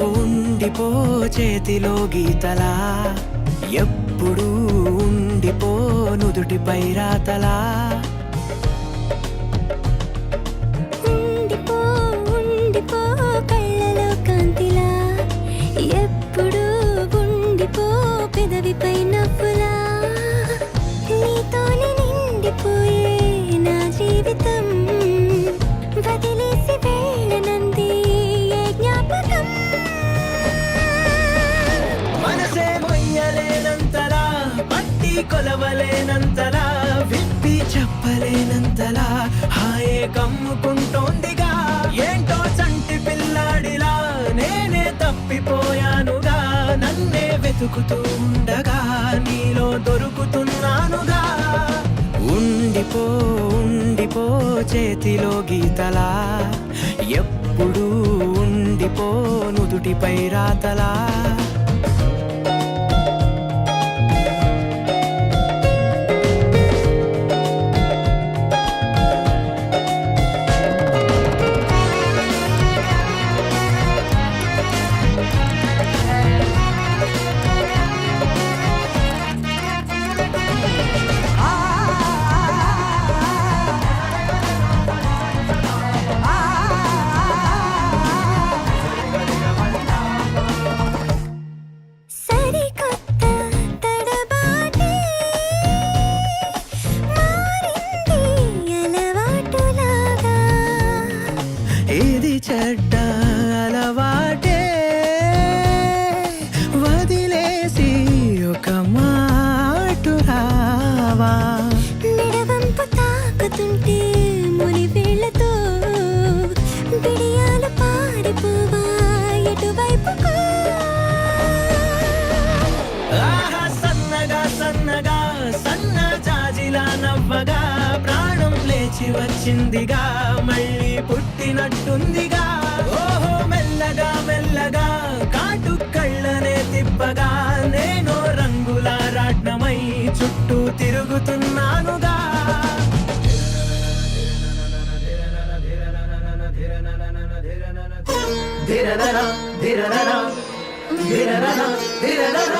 ఉండిపో చేతిలో గీతలా, ఎప్పుడు ఉండిపో నుదుటిపై రాతలా. ఉండిపో ఉండిపో కళ్ళలో కాంతిలా, ఎప్పుడు ఉండిపో పెదవిపై నవ్వులా. నీతోనే నిండిపోయే నా జీవితం, వదిలేసి వెళ్ళనంది ఏ జ్ఞాపకం. మనసే మొయ్యలేనంతలా, పట్టి కొలవలేనంతలా, విప్పి చెప్పలేనంతలా హాయే కమ్ముకుంటోందిగా. ఏంటో చంటి పిల్లాడిలా నేనే తప్పిపోయానుగా, నన్నే వెతుకుతూ ఉండగా నీలో దొరుకుతున్నానుగా. ఉండిపో చేతిలో గీతలా, ఎప్పుడు ఉండిపో నుదుటిపై రాతలా. ఇది చెడ్డ అలవాటే, వదిలేసి ఒక మాట రావా. నిడవంపు తాకుతుంటే ముని వేళ్లతో బిడియాలు పారిపోవా ఎటువైపుకో. ఆహా సన్నగా సన్నగా సన్న జాజిలా నవ్వగా, ప్రాణం లేచి వచ్చిందిగా, మళ్ళీ పుట్టినట్టుందిగా. ఓహో మెల్లగా మెల్లగా కాటు కళ్ళనే తిప్పగా, నేను రంగుల రాట్నమై చుట్టూ తిరుగుతున్నానుగా. ధిరనన ధిరనన ధిరనన ధిరనన